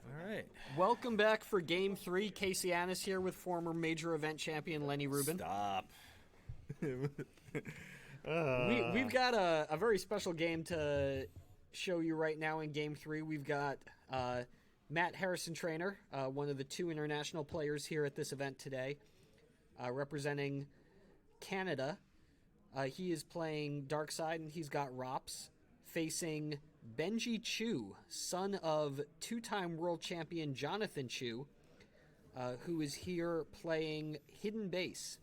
All right. Welcome back for Game 3. Casey Annis here with former major event champion Lenny Rubin. Stop. We've got a very special game to show you right now in Game 3. We've got Matt Harrison-Trainor, one of the two international players here at this event today, representing Canada. He is playing Darkside, and he's got ROPS, facing Benji Chu, son of two-time world champion Jonathan Chu, who is here playing Hidden Base.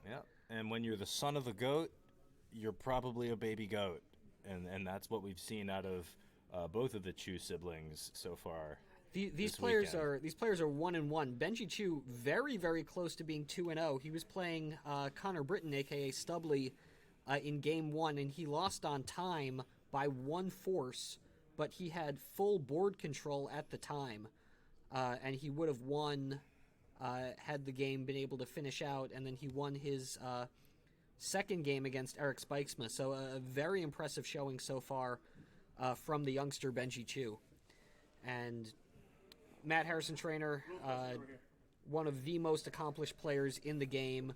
Yeah, and when you're the son of a goat, you're probably a baby goat, and that's what we've seen out of both of the Chu siblings so far. These players are 1-1. Benji Chu very, very close to being 2-0. He was playing Connor Britton, aka Stubley, in Game 1, and he lost on time by one force, but he had full board control at the time, and he would have won had the game been able to finish out, and then he won his second game against Eric Spikesma. So a very impressive showing so far from the youngster Benji Chu. And Matt Harrison-Trainor, one of the most accomplished players in the game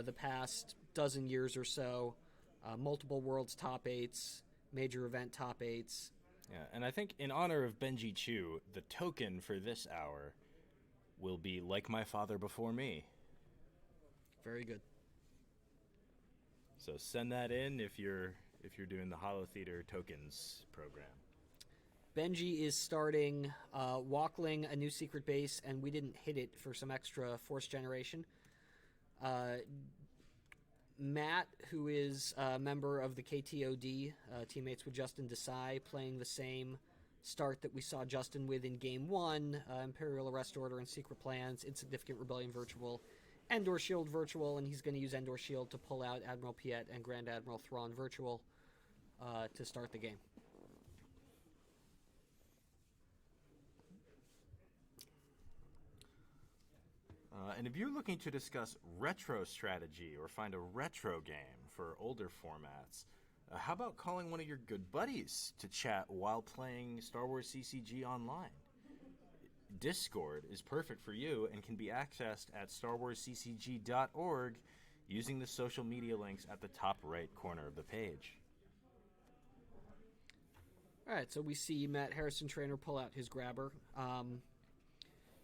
the past dozen years or so, multiple Worlds top 8s, major event top 8s. Yeah, and I think in honor of Benji Chu, the token for this hour will be Like My Father Before Me. Very good. So send that in if you're doing the Holo Theater tokens program. Benji is starting Walkling, a new secret base, and we didn't hit it for some extra force generation. Matt, who is a member of the KTOD, teammates with Justin Desai, playing the same start that we saw Justin with in Game 1, Imperial Arrest Order and Secret Plans, Insignificant Rebellion Virtual, Endor Shield Virtual, and he's going to use Endor Shield to pull out Admiral Piet and Grand Admiral Thrawn Virtual to start the game. And if you're looking to discuss retro strategy or find a retro game for older formats, how about calling one of your good buddies to chat while playing Star Wars CCG online? Discord is perfect for you and can be accessed at starwarsccg.org using the social media links at the top right corner of the page. All right, so we see Matt Harrison-Trainor pull out his grabber.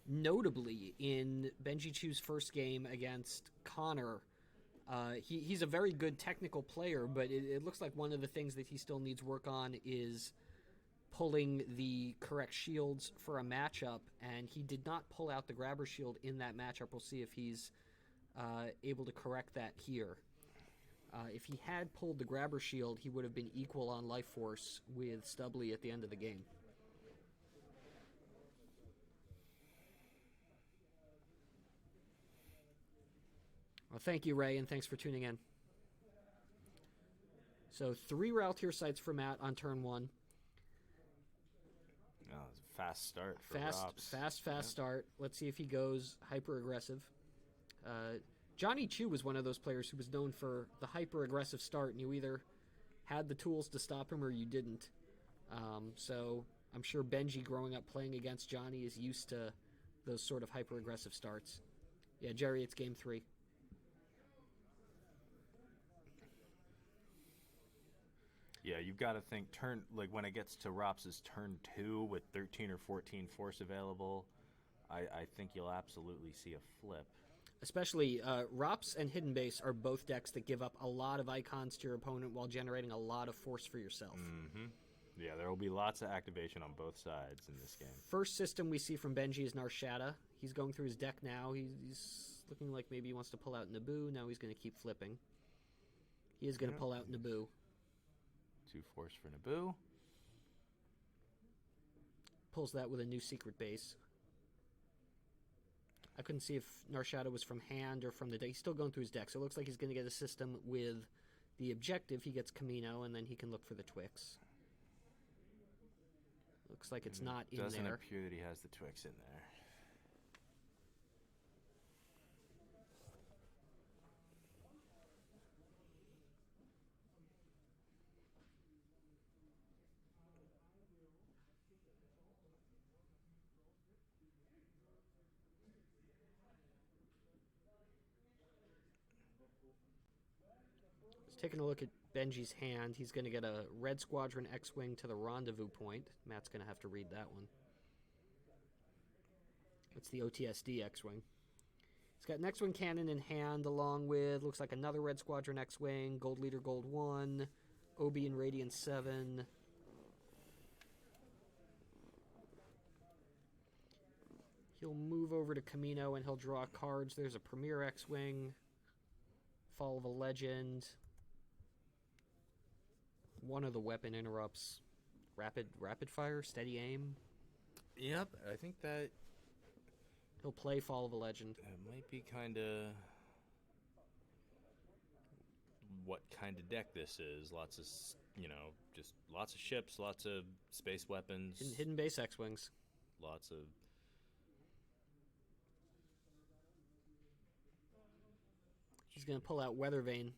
Notably, in Benji Chu's first game against Connor, he's a very good technical player, but it looks like one of the things that he still needs work on is pulling the correct shields for a matchup, and he did not pull out the grabber shield in that matchup. We'll see if he's able to correct that here. If he had pulled the grabber shield, he would have been equal on life force with Stubley at the end of the game. Well, thank you, Ray, and thanks for tuning in. So 3 Raltier sites for Matt on turn 1. Oh, it's a fast start for ROPS. Fast start. Let's see if he goes hyper-aggressive. Johnny Chu was one of those players who was known for the hyper-aggressive start, and you either had the tools to stop him or you didn't. So I'm sure Benji, growing up playing against Johnny, is used to those sort of hyper-aggressive starts. Yeah, Jerry, it's game 3. Yeah, you've got to think when it gets to ROPS' turn 2 with 13 or 14 force available, I think you'll absolutely see a flip. Especially ROPS and Hidden Base are both decks that give up a lot of icons to your opponent while generating a lot of force for yourself. Mm-hmm. Yeah, there will be lots of activation on both sides in this game. First system we see from Benji is Narshada. He's going through his deck now. He's looking like maybe he wants to pull out Naboo. Now he's going to keep flipping. He is going to pull out Naboo. 2 force for Naboo. Pulls that with a new secret base. I couldn't see if Narshada was from hand or from the deck. He's still going through his deck, so it looks like he's going to get a system with the objective. He gets Camino, and then he can look for the Twix. Looks like it's not in there. Doesn't appear that he has the Twix in there. Taking a look at Benji's hand, he's going to get a Red Squadron X-Wing to the rendezvous point. Matt's going to have to read that one. It's the OTSD X-Wing. He's got an X-Wing cannon in hand, along with, looks like another Red Squadron X-Wing, Gold Leader Gold 1, OB and Radiant 7. He'll move over to Camino and he'll draw cards. There's a Premier X-Wing, Fall of a Legend, one of the weapon interrupts, rapid fire, steady aim. Yep, I think that He'll play Fall of a Legend. it might be kind of what kind of deck this is. Lots of, just lots of ships, lots of space weapons, Hidden base X-Wings. lots of. He's going to pull out Weather Vane.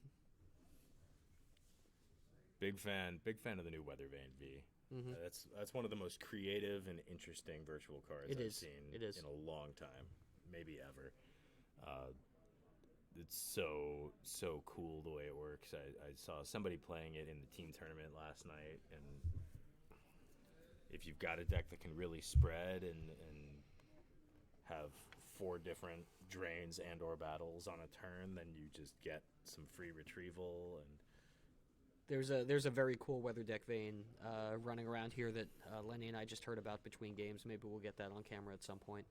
Big fan of the new Weather Vane V. Mm-hmm. That's one of the most creative and interesting virtual cards I've seen It is. in a long time, maybe ever. It's so cool the way it works. I saw somebody playing it in the team tournament last night, and if you've got a deck that can really spread and have 4 different drains and or battles on a turn, then you just get some free retrieval. And There's a very cool Weather Deck Vane running around here that Lenny and I just heard about between games. Maybe we'll get that on camera at some point.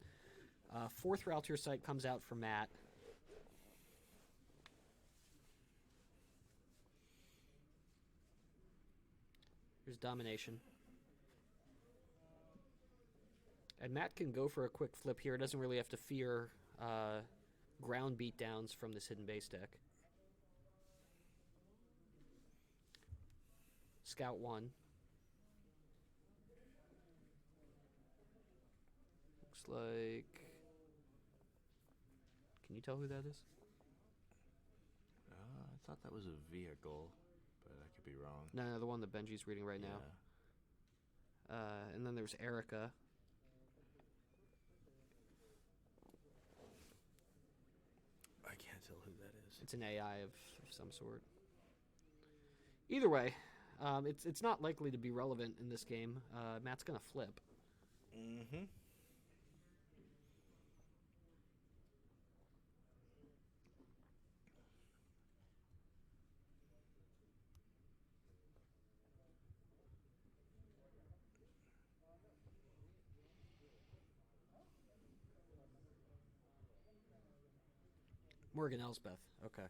4th Raltier Sight comes out for Matt. Here's Domination. And Matt can go for a quick flip here. Doesn't really have to fear ground beatdowns from this hidden base deck. Scout 1. Looks like... Can you tell who that is? I thought that was a vehicle, but I could be wrong. No, the one that Benji's reading right now. And then there's Erica. I can't tell who that is. It's an AI of some sort. Either way, it's not likely to be relevant in this game. Matt's going to flip. Mm-hmm. Morgan Elsbeth. Okay.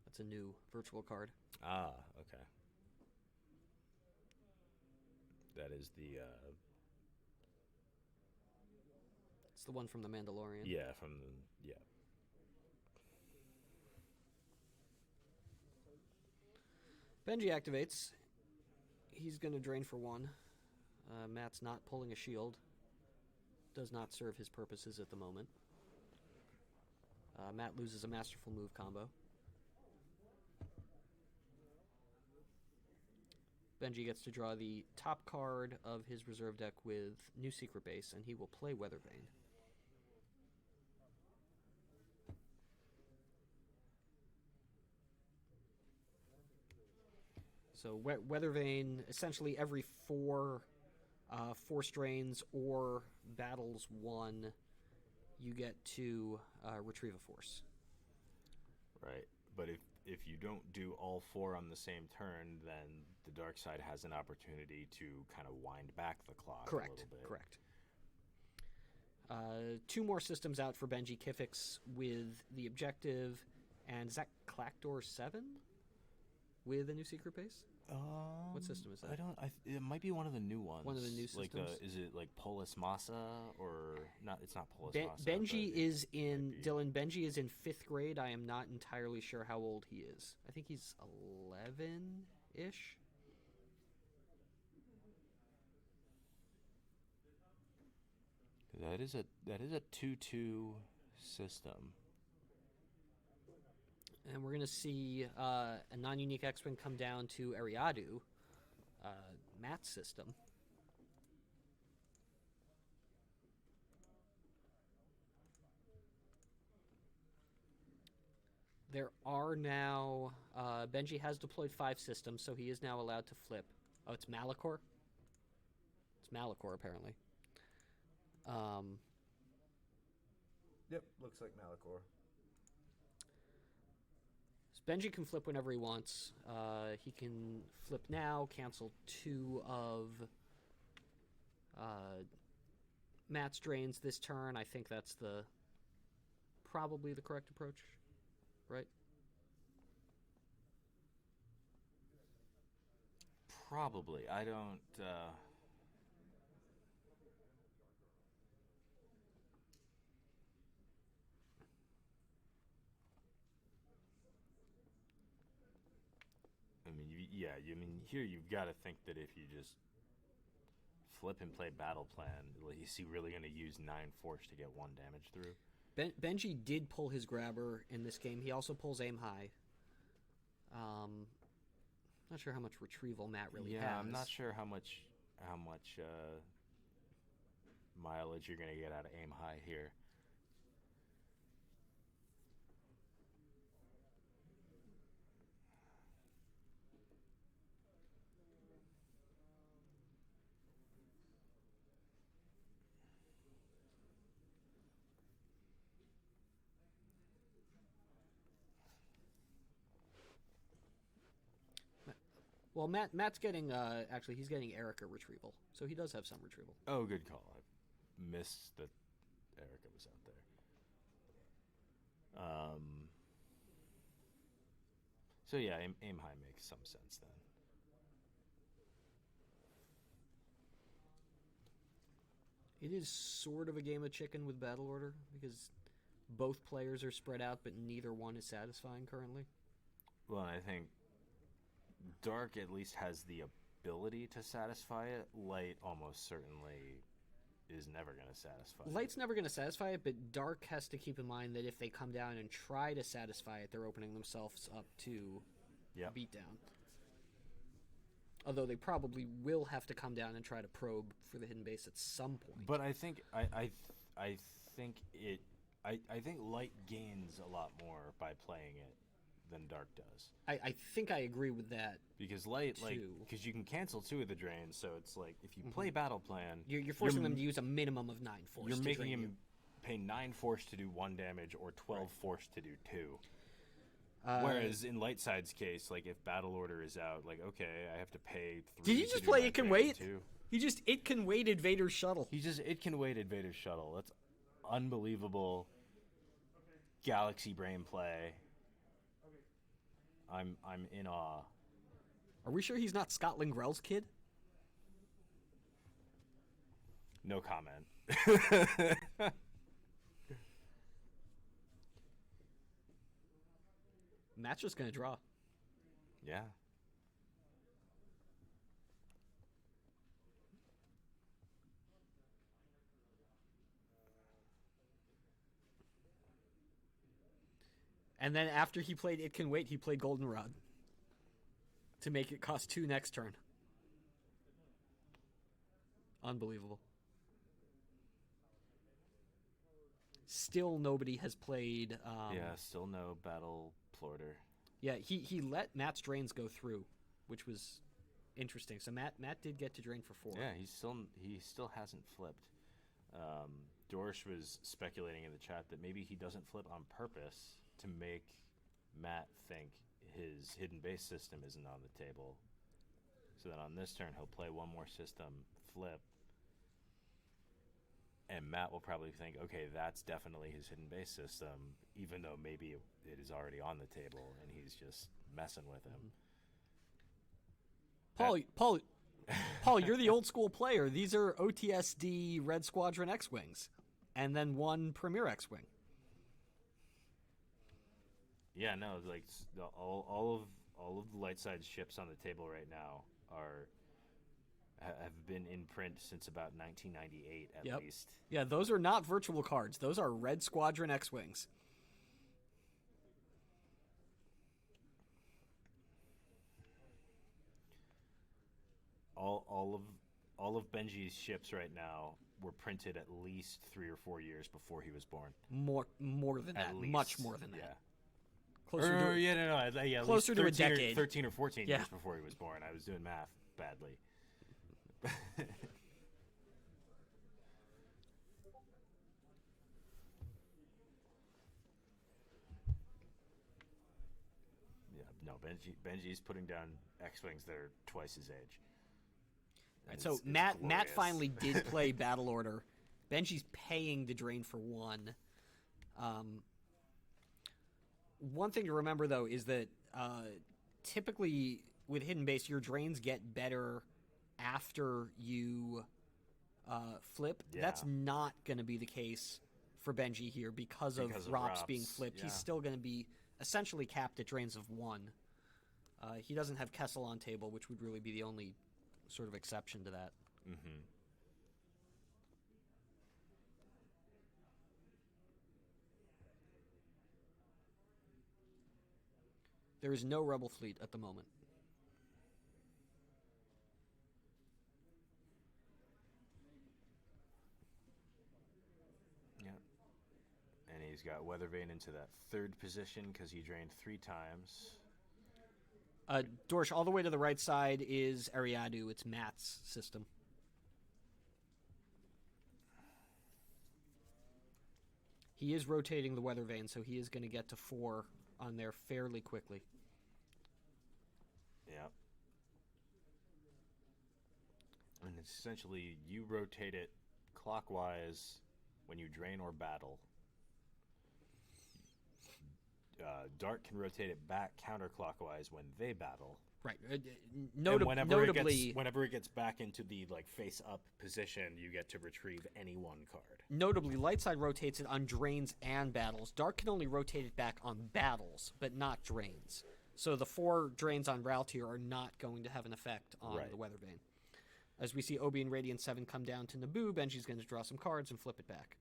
That's a new virtual card. Ah, okay. That is the It's the one from The Mandalorian. yeah, from the yeah. Benji activates. He's going to drain for 1. Matt's not pulling a shield. Does not serve his purposes at the moment. Matt loses a Masterful Move combo. Benji gets to draw the top card of his reserve deck with New Secret Base, and he will play Weather Vane. So Weather Vane, essentially every 4 strains or battles 1, you get to retrieve a force. Right, but if you don't do all 4 on the same turn, then the dark side has an opportunity to kind of wind back the clock a little bit. Correct. 2 more systems out for Benji Kifix with the objective, and is that Clackdoor 7 with a New Secret Base? What system is that? It might be one of the new ones. One of the new Like systems? is it like Polis Massa or not? It's not Polis Massa. Benji but is it in might be. Dylan. Benji is in 5th grade. I am not entirely sure how old he is. I think he's 11-ish. That is a 2/2 system. And we're going to see a non-unique X-Wing come down to Ariadu, Matt's system. There are now... Benji has deployed 5 systems, so he is now allowed to flip. Oh, it's Malachor? It's Malachor, apparently. Yep, looks like Malachor. So Benji can flip whenever he wants. He can flip now, cancel 2 of Matt's drains this turn. I think that's probably the correct approach, right? Probably. I don't... I mean, here you've got to think that if you just flip and play battle plan, is he really going to use 9 force to get 1 damage through? Benji did pull his grabber in this game. He also pulls aim high. Not sure how much retrieval Matt really has. Yeah, I'm not sure how much mileage you're going to get out of aim high here. Well, Matt's getting, actually, he's getting Erica retrieval. So he does have some retrieval. Oh, good call. I missed that Erica was out there. So yeah, aim high makes some sense then. It is sort of a game of chicken with battle order, because both players are spread out, but neither one is satisfying currently. Well, I think Dark at least has the ability to satisfy it. Light almost certainly is never going to satisfy it. Light's never going to satisfy it, but Dark has to keep in mind that if they come down and try to satisfy it, they're opening themselves up to a beatdown. Although they probably will have to come down and try to probe for the hidden base at some point. But I think I think Light gains a lot more by playing it than Dark does. I think I agree with that. Because Light, because you can cancel 2 of the drains, so it's like if you play battle plan, you're forcing them to use a minimum of 9 force. You're making him pay 9 force to do 1 damage or 12 force to do 2. Whereas in Lightside's case, like if battle order is out, like okay, I have to pay 3. Did he just play It Can Wait? He just It Can Wait Invader's Shuttle. He just It Can Wait Invader's Shuttle. That's unbelievable. Galaxy brain play. I'm in awe. Are we sure he's not Scott Lingrell's kid? No comment. Matt's just gonna draw. Yeah. And then after he played It Can Wait, he played Goldenrod to make it cost 2 next turn. Unbelievable. Still nobody has played... still no Battle Plorter. Yeah, he let Matt's drains go through, which was interesting. So Matt did get to drain for 4. Yeah, he still hasn't flipped. Dorsch was speculating in the chat that maybe he doesn't flip on purpose to make Matt think his hidden base system isn't on the table. So that on this turn, he'll play 1 more system, flip, and Matt will probably think, okay, that's definitely his hidden base system, even though maybe it is already on the table, and he's just messing with him. Paul, you're the old school player. These are OTSD Red Squadron X-Wings, and then 1 Premier X-Wing. Yeah, no, like all of the light side ships on the table right now have been in print since about 1998 at least. Yeah, those are not virtual cards. Those are Red Squadron X-Wings. All of Benji's ships right now were printed at least 3 or 4 years before he was born. More than that. At least. Much more than that. Yeah. Closer to at closer least to a 13 decade. 13 or 14 Yeah. years before he was born. I was doing math badly. Yeah, no, Benji's putting down X-Wings that are twice his age. And So it's Matt glorious. finally did play Battle Order. Benji's paying to drain for 1. One thing to remember, though, is that typically with Hidden Base, your drains get better after you flip. Yeah. That's not going to be the case for Benji here because of ROPS being flipped. Yeah. He's still going to be essentially capped at drains of 1. He doesn't have Kessel on table, which would really be the only sort of exception to that. Mm-hmm. There is no Rebel fleet at the moment. Yeah. And he's got Weathervane into that 3rd position because he drained 3 times. Dorsch, all the way to the right side is Ariadu. It's Matt's system. He is rotating the weather vane, so he is going to get to 4 on there fairly quickly. Yeah. And it's essentially you rotate it clockwise when you drain or battle. Dark can rotate it back counterclockwise when they battle. Right. And Notably, whenever it gets back into the face up position, you get to retrieve any 1 card. notably, light side rotates it on drains and battles. Dark can only rotate it back on battles, but not drains. So the 4 drains on Raltier are not going to have an effect on the weather vane. As we see Obi and Radiant 7 come down to Naboo, Benji's going to draw some cards and flip it back.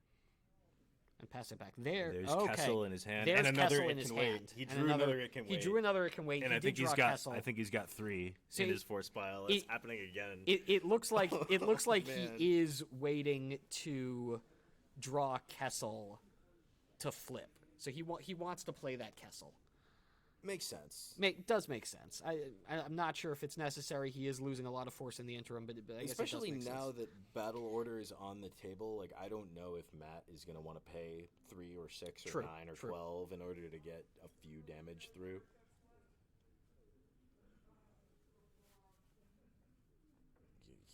And pass it back there. There's okay. Kessel in his hand. There's and another Kessel it in his can hand. wait. He drew another it can wait. He drew another it can wait. And he I think did draw he's got Kessel. I think he's got 3 See, in his force pile. It's happening again. It looks like Man. he is waiting to draw Kessel to flip. So he wants to play that Kessel. Makes sense. Does make sense. I'm not sure if it's necessary. He is losing a lot of force in the interim, but I guess Especially it does make now sense. that Battle Order is on the table, I don't know if Matt is going to want to pay 3 or 6 or True, 9 or true. 12 in order to get a few damage through.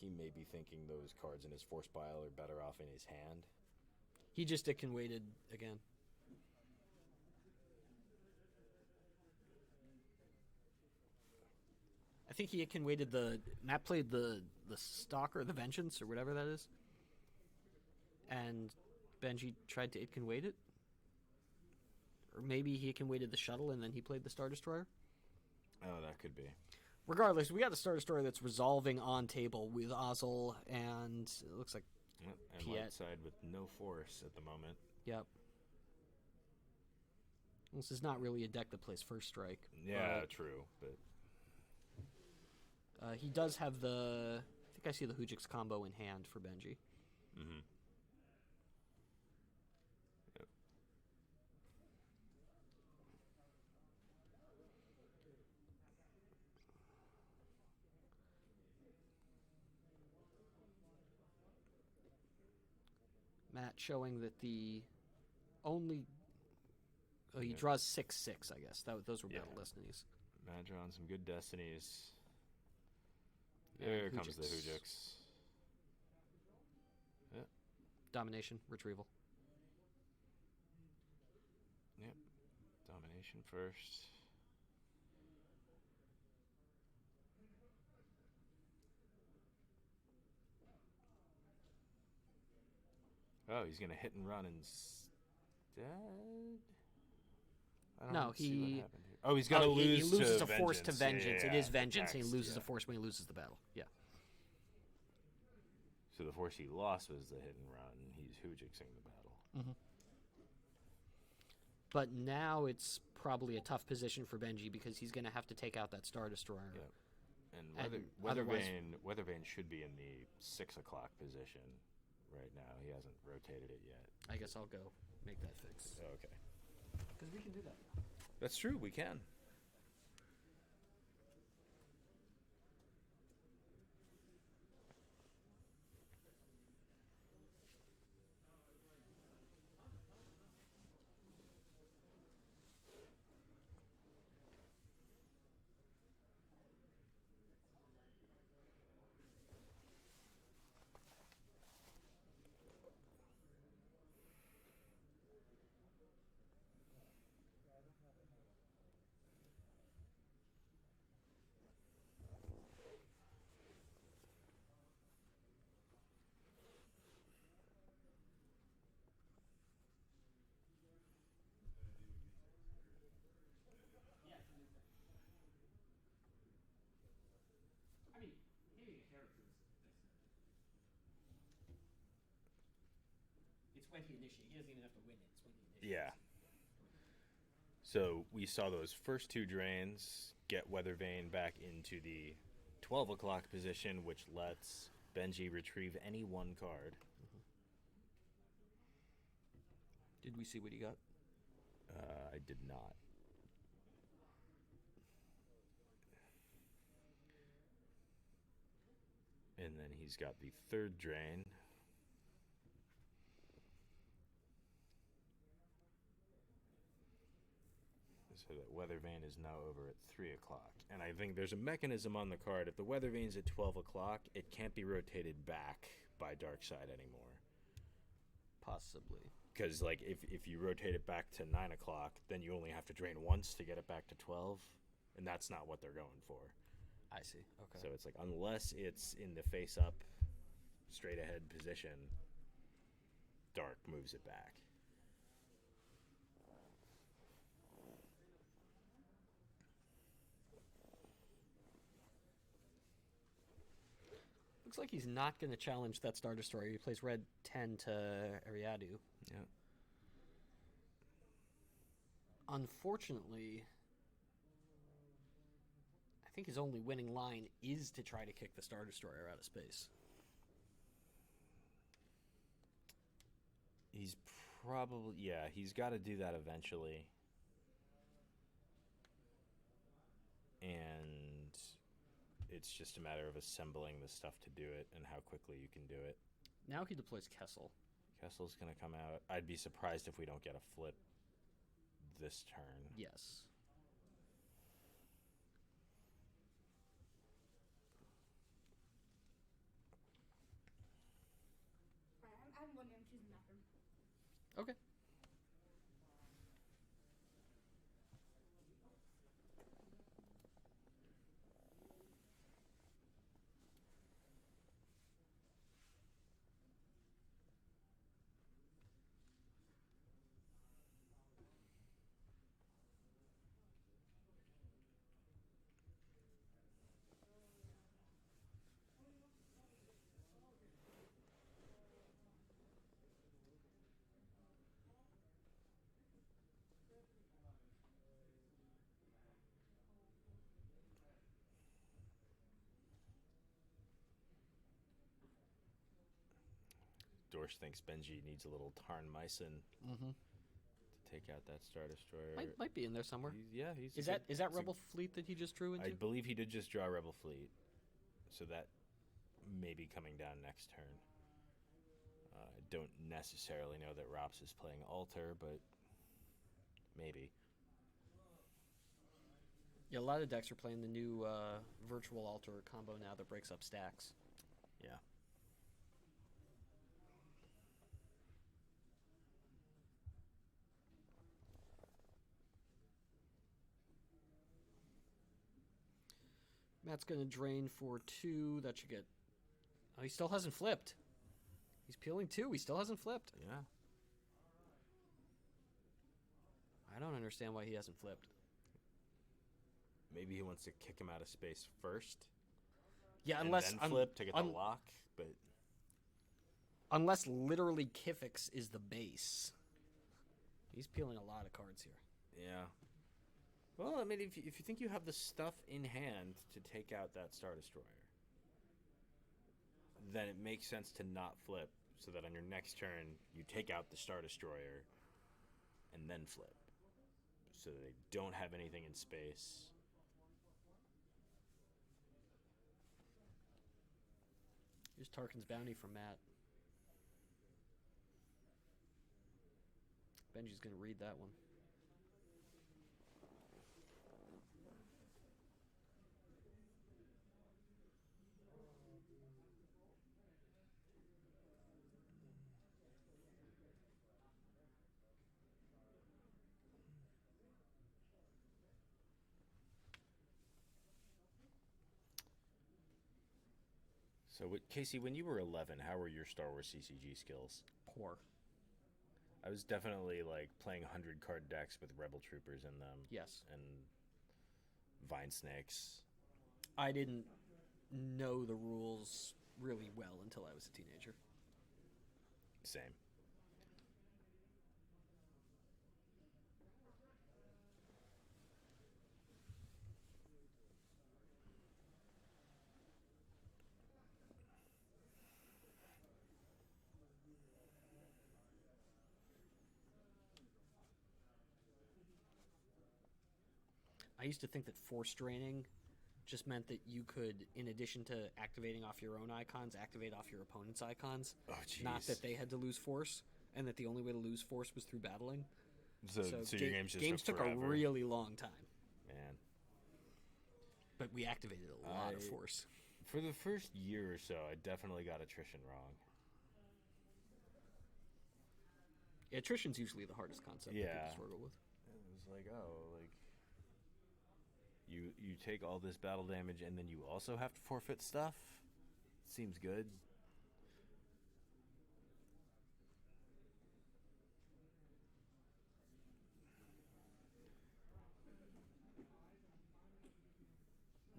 He may be thinking those cards in his force pile are better off in his hand. He just dick and waited again. I think he can waited Matt played the Stalker, the Vengeance, or whatever that is. And Benji tried to Itkin wait it. Or maybe he can waited the shuttle and then he played the Star Destroyer. Oh, that could be. Regardless, we got a Star Destroyer that's resolving on table with Ozzel and it looks like Yep, and Piet. light side with no force at the moment. yep. This is not really a deck that plays first strike. Yeah, but, true. But he does have I think I see the Hujix combo in hand for Benji. mm-hmm. Yep. Matt showing that the only... Oh, he Yeah. draws 6/6, I guess. Those were Yeah. Battle Destinies. Matt drawing some good destinies. There comes the Hujix. Yep. Domination, Retrieval. Yep. Domination first. Oh, he's gonna hit and run instead. I don't No, see what he- happened here. Oh, he's gonna lose. He loses to a force to Vengeance. Yeah, It is Vengeance, and he attacks, loses yeah. a force when he loses the battle. Yeah. So the force he lost was the hit and run. He's Hujixing the battle. But now it's probably a tough position for Benji because he's going to have to take out that Star Destroyer. Yep. And And otherwise- Weathervane should be in the 6 o'clock position right now. He hasn't rotated it yet. I guess I'll go make that fix. Oh, okay. Because we can do that. That's true, we can. I mean, hitting a character is it's when he initiates. He doesn't even have to win it. It's when he initiates. Yeah. So we saw those first 2 drains get Weathervane back into the 12 o'clock position, which lets Benji retrieve any 1 card. Did we see what he got? I did not. And then he's got the 3rd drain. So that Weathervane is now over at 3 o'clock. And I think there's a mechanism on the card. If the Weathervane's at 12 o'clock, it can't be rotated back by Darkside anymore. Possibly. Because, like, if you rotate it back to 9 o'clock, then you only have to drain once to get it back to 12. And that's not what they're going for. I see. Okay. So it's like, unless it's in the face-up, straight-ahead position, Dark moves it back. Looks like he's not going to challenge that Star Destroyer. He plays red 10 to Ariadu. Yeah. Unfortunately, I think his only winning line is to try to kick the Star Destroyer out of space. He's probably... Yeah, he's got to do that eventually. And it's just a matter of assembling the stuff to do it and how quickly you can do it. Now he deploys Kessel. Kessel's going to come out. I'd be surprised if we don't get a flip this turn. Yes. I'm one. I'm choosing bathroom. Okay. Dorsch thinks Benji needs a little Tarn Mycen Mm-hmm. to take out that Star Destroyer. Might be in there somewhere. He's Is that Rebel Fleet that he just drew into? I believe he did just draw Rebel Fleet, so that may be coming down next turn. I don't necessarily know that Rops is playing Altar, but maybe. Yeah, a lot of decks are playing the new Virtual Altar combo now that breaks up stacks. Yeah. Matt's going to drain for 2. That should get... Oh, he still hasn't flipped. He's peeling 2. He still hasn't flipped. Yeah. I don't understand why he hasn't flipped. Maybe he wants to kick him out of space first. Yeah, and unless... then flip to get the lock, but... Unless literally Kifix is the base. He's peeling a lot of cards here. Yeah. Well, I mean, if you think you have the stuff in hand to take out that Star Destroyer, then it makes sense to not flip, so that on your next turn, you take out the Star Destroyer and then flip. so they don't have anything in space. Here's Tarkin's bounty from Matt. Benji's going to read that one. So, Casey, when you were 11, how were your Star Wars CCG skills? Poor. I was definitely like playing 100 card decks with Rebel Troopers in them. Yes. And Vine Snakes. I didn't know the rules really well until I was a teenager. Same. I used to think that force draining just meant that you could, in addition to activating off your own icons, activate off your opponent's icons. Oh, jeez. Not that they had to lose force, and that the only way to lose force was through battling. So your games took forever. a really long time. Man. But we activated a lot of force. For the first year or so, I definitely got attrition wrong. Yeah, attrition's usually the hardest concept that people struggle with. It was like, you take all this battle damage and then you also have to forfeit stuff? Seems good.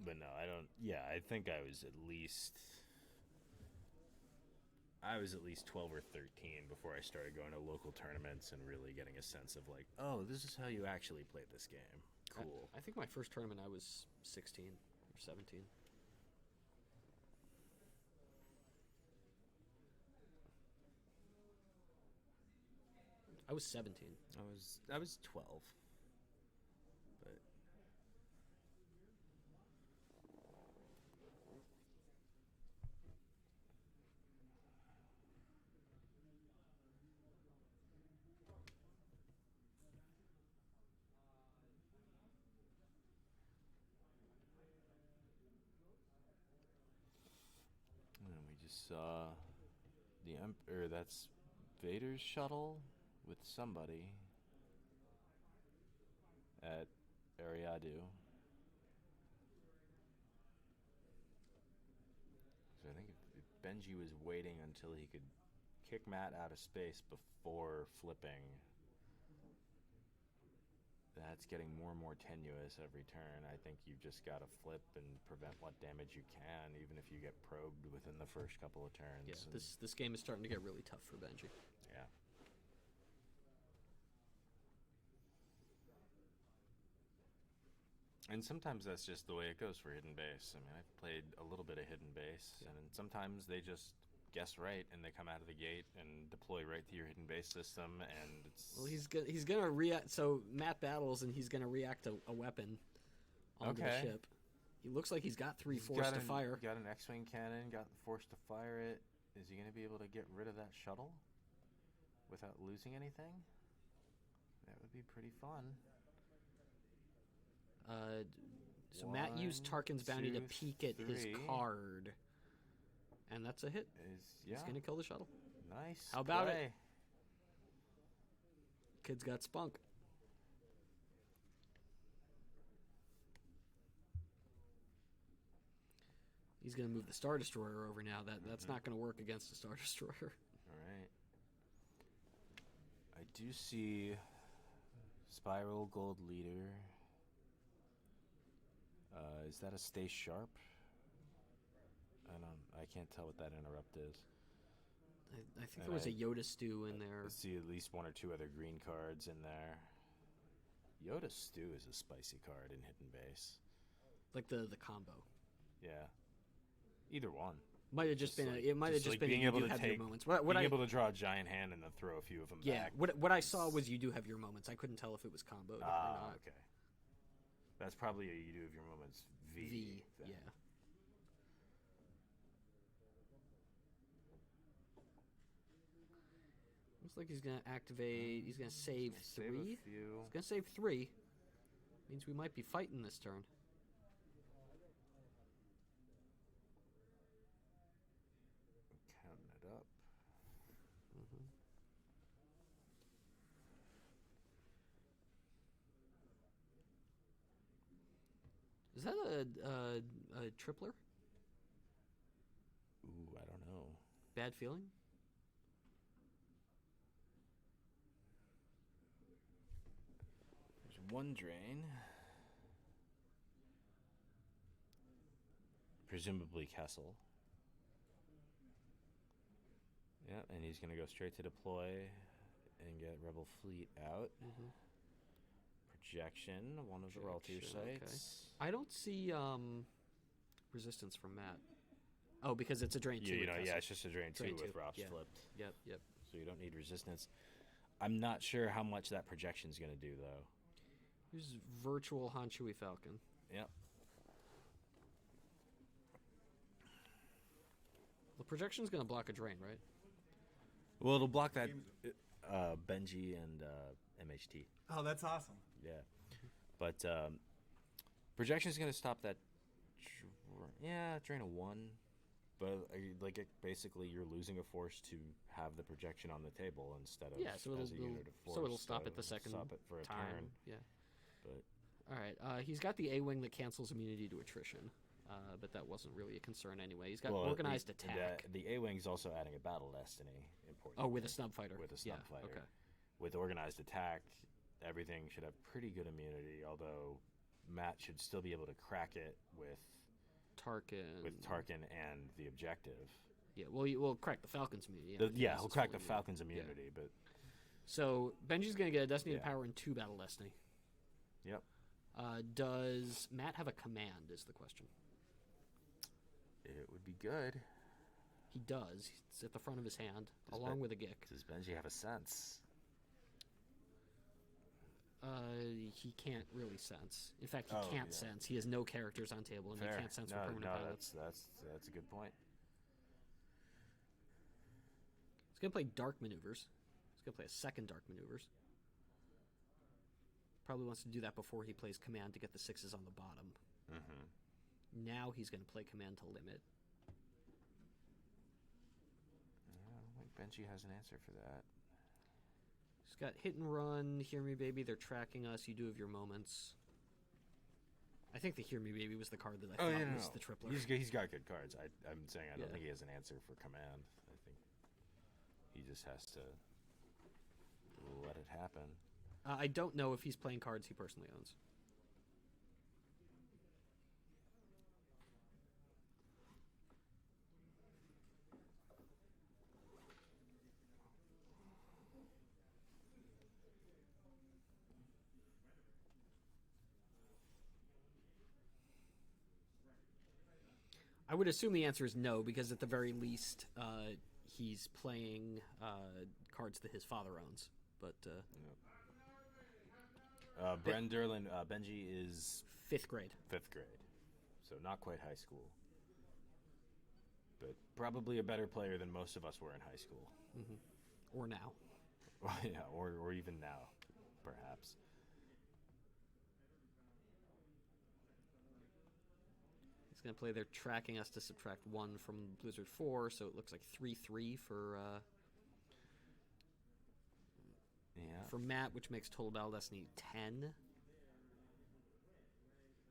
But no, I don't. Yeah, I think I was at least 12 or 13 before I started going to local tournaments and really getting a sense of like, oh, this is how you actually play this game. Cool. I think my first tournament I was 16 or 17. I was 17. I was 12. But and then we just saw that's Vader's shuttle with somebody at Ariadu. So I think if Benji was waiting until he could kick Matt out of space before flipping, that's getting more and more tenuous every turn. I think you've just got to flip and prevent what damage you can, even if you get probed within the first couple of turns. Yeah, this game is starting to get really tough for Benji. Yeah. And sometimes that's just the way it goes for hidden base. I mean, I've played a little bit of hidden base, and sometimes they just guess right and they come out of the gate and deploy right to your hidden base system, and it's... Well, he's gonna react. So Matt battles, and he's gonna react to a weapon onto the ship. He looks like he's got three force to fire. Got an X-wing cannon, got the force to fire it. Is he gonna be able to get rid of that shuttle without losing anything? That would be pretty fun. So Matt used Tarkin's bounty to peek at his card, and that's a hit. He's gonna kill the shuttle. Nice. How about it? Kid's got spunk. He's gonna move the Star Destroyer over now. That's not gonna work against a Star Destroyer. All right. I do see Spiral Gold Leader. Is that a Stay Sharp? I can't tell what that interrupt is. I think there was a Yoda stew in there. I see at least one or two other green cards in there. Yoda stew is a spicy card in hidden base. Like the combo. Yeah. Either one. Might have just been. like- It might have just just like been. being You able do to have your take- moments. What Being I able to draw a giant hand and then throw a few of them yeah. back. What I saw was you do have your moments. I couldn't tell if it was comboed or not. Okay. That's probably a you do have your moments V. V. then. Yeah. Looks like he's gonna activate. He's gonna save Save a three. few. He's gonna save 3. Means we might be fighting this turn. Counting it up. Is that a tripler? Ooh, I don't know. Bad feeling? There's one drain. Presumably Kessel. Yeah, and he's going to go straight to deploy and get Rebel Fleet out. Projection, one of the Raltier Projection, okay. sites. I don't see resistance from Matt. Oh, because it's a drain 2. Yeah, with Kessel. it's just a drain, Drain 2 with two, ROPS yeah. flipped. Yep. So you don't need resistance. I'm not sure how much that projection's going to do, though. Here's virtual Hanshui Falcon. Yep. The projection's going to block a drain, right? Well, it'll block that Benji and MHT. Oh, that's awesome. Yeah. But projection's going to stop that. Drain a 1. But basically, you're losing a force to have the projection on the table instead of Yeah, so as a unit of force. it'll stop it the second stop it for a time. turn. Yeah. But All right. He's got the A-wing that cancels immunity to attrition, but that wasn't really a concern anyway. He's got organized attack. The A-wing's also adding a battle destiny. Important. Oh, with a snub fighter. With a snub Yeah, fighter. okay. With organized attack, everything should have pretty good immunity. Although Matt should still be able to crack it with Tarkin and the objective. Yeah, well, we'll crack the Falcon's immunity. He'll crack the Falcon's immunity, but So Benji's going to get a Destiny Yeah. of Power and 2 Battle Destiny. yep. Does Matt have a command? Is the question. It would be good. He does. It's at the front of his hand, along with a Gick. Does Benji have a sense? He can't really sense. In fact, he Oh, can't yeah. sense. He has no characters on table, and he can't sense for permanent pilots. That's a good point. He's going to play Dark Maneuvers. He's going to play a second Dark Maneuvers. Probably wants to do that before he plays Command to get the 6s on the bottom. Now he's going to play Command to limit. I don't think Benji has an answer for that. He's got Hit and Run, Hear Me Baby, they're tracking us, you do have your moments. I think the Hear Me Baby was the card that I thought was the tripler. He's got good cards. I'm saying I don't Yeah. think he has an answer for Command. I think he just has to let it happen. I don't know if he's playing cards he personally owns. I would assume the answer is no, because at the very least, he's playing cards that his father owns. But Bren Derlin, Benji is 5th grade. 5th grade, so not quite high school, but probably a better player than most of us were in high school. Or now. Yeah, or even now, perhaps. He's going to play. They're tracking us to subtract 1 from Blizzard 4, so it looks like 3-3 for Matt, which makes total battle destiny 10.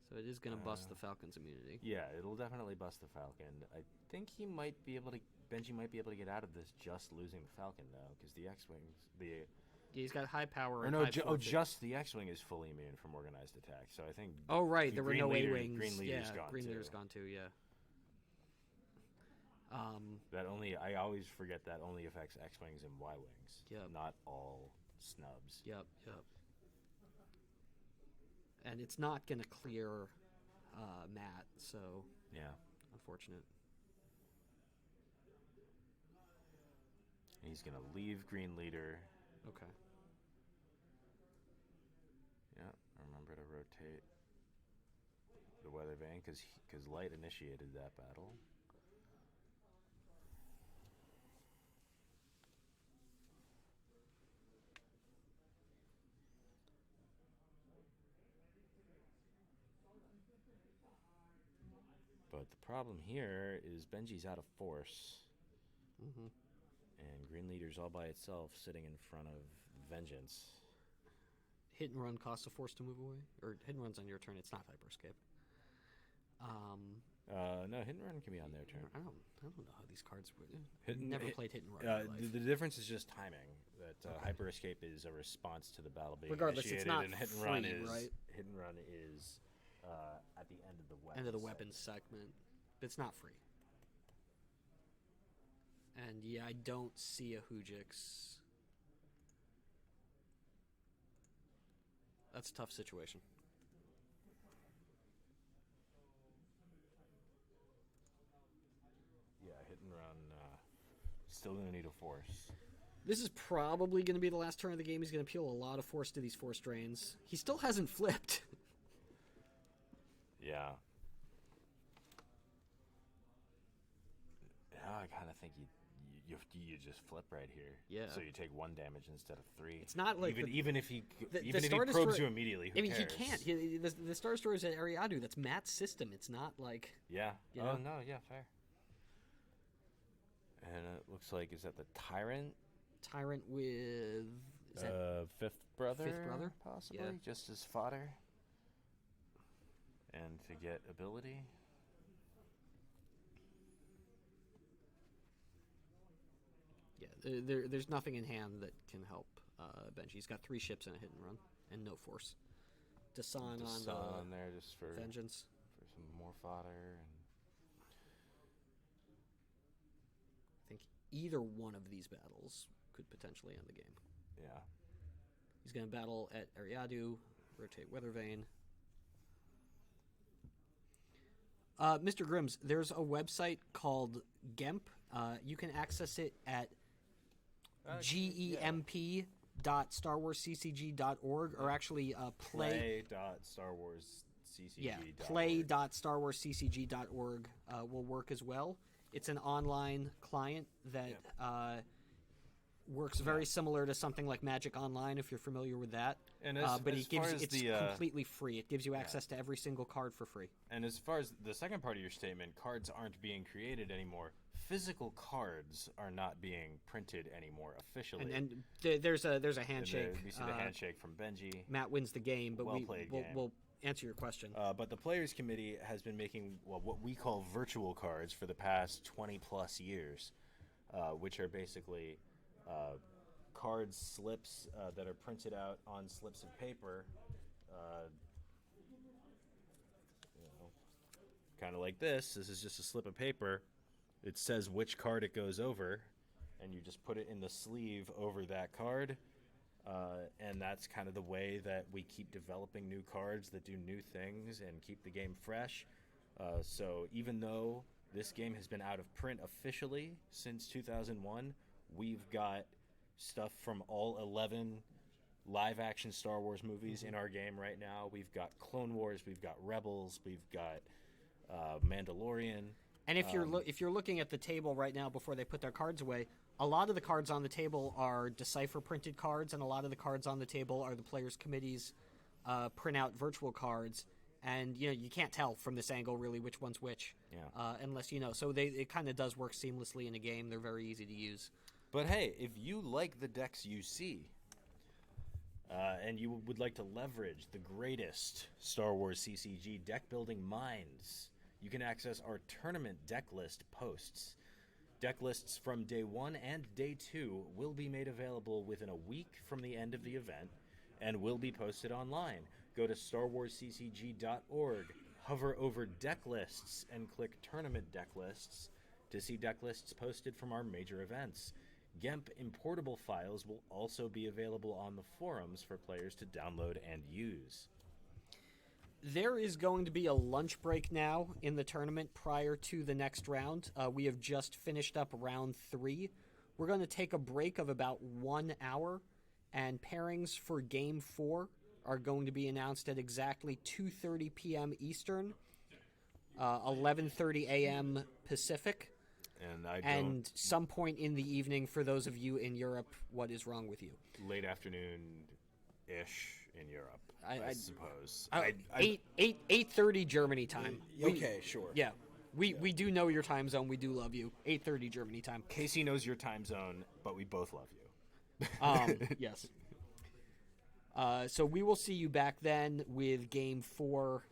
So it is going to bust the Falcon's immunity. Yeah, it'll definitely bust the Falcon. I think he might be able to. Benji might be able to get out of this just losing the Falcon though, because the X-wings, Yeah, he's got high power. or and no, high forfeit. just the X-wing is fully immune from organized attack. So I think. Oh right, there were Green no Leader- A-wings. Green Leader's yeah, gone Green too. Leader's gone too. Yeah. That only I always forget that only affects X-wings and Y-wings. Yep. Not all snubs. Yep. And it's not going to clear Matt, so Yeah. unfortunate. He's going to leave green leader. Okay. Yeah, remember to rotate the weather vane because light initiated that battle. But the problem here is Benji's out of force. Mm-hmm. And green leader's all by itself sitting in front of Vengeance. Hit and run costs a force to move away? Or hit and run's on your turn. It's not hyper escape. No, hit and run can be on their turn. I don't know how these cards would. Never played hit and run. In my life. The difference is just timing. That hyper escape is a response to the battle being Regardless, initiated, it's not and hit and free, run is right? hit and run is at the end of the weapon. End of the weapons segment. But it's not free. And yeah, I don't see a Hoojix. That's a tough situation. Yeah, hit and run. Still gonna need a force. This is probably going to be the last turn of the game. He's going to appeal a lot of force to these force drains. He still hasn't flipped. Yeah. Yeah, I kind of think you just flip right here. Yeah. So you take 1 damage instead of 3. It's not like even if he the probes Destroyer- you immediately. Who I mean, cares? he can't. The Star Destroyer is at Ariadu. That's Matt's system. It's not like... Yeah. You Oh know? no. Yeah. Fair. And it looks like, is that the Tyrant? Tyrant with... Is that Fifth brother? Fifth brother? Possibly. Yeah. Just as fodder. And to get ability. Yeah, there's nothing in hand that can help Benji. He's got 3 ships and a hit and run, and no force. Dasan on there just for Vengeance. for some more fodder. And I think either one of these battles could potentially end the game. yeah. He's going to battle at Ariadu, rotate Weather Vane. Mr. Grims, there's a website called GEMP. You can access it at gemp.starwarsccg.org, or actually play.starwarsccg.org will work as well. It's an online client that works very similar to something like Magic Online, if you're familiar with that. And but as far as it's completely free. It gives you access to every single card for free. And as far as the second part of your statement, cards aren't being created anymore. Physical cards are not being printed anymore officially. And there's a handshake. We see the handshake from Benji. Matt wins the game, but Well-played game. we'll answer your question. But the Players Committee has been making what we call virtual cards for the past 20 plus years, which are basically card slips that are printed out on slips of paper, kind of like this. This is just a slip of paper. It says which card it goes over, and you just put it in the sleeve over that card. And that's kind of the way that we keep developing new cards that do new things and keep the game fresh. So even though this game has been out of print officially since 2001, we've got stuff from all 11 live-action Star Wars movies in our game right now. We've got Clone Wars, we've got Rebels, we've got Mandalorian. And if you're looking at the table right now before they put their cards away, a lot of the cards on the table are Decipher printed cards, and a lot of the cards on the table are the Players Committee's print-out virtual cards. And you can't tell from this angle really which one's which, unless you know. So it kind of does work seamlessly in a game. They're very easy to use. But hey, if you like the decks you see, and you would like to leverage the greatest Star Wars CCG deck building minds, you can access our tournament deck list posts. Deck lists from day 1 and day 2 will be made available within a week from the end of the event and will be posted online. Go to starwarsccg.org, hover over deck lists, and click tournament deck lists to see deck lists posted from our major events. GEMP importable files will also be available on the forums for players to download and use. There is going to be a lunch break now in the tournament prior to the next round. We have just finished up round 3. We're going to take a break of about 1 hour, and pairings for Game 4 are going to be announced at exactly 2:30 p.m. Eastern, 11:30 a.m. Pacific, and some point in the evening for those of you in Europe. What is wrong with you? late afternoon-ish in Europe, I suppose. 8:30 Germany time. Okay, sure. Yeah. We do know your time zone. We do love you. 8:30 Germany time. Casey knows your time zone, but we both love you. Yes. So we will see you back then with Game 4,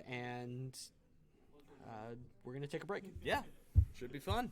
and we're going to take a break. Yeah, should be fun.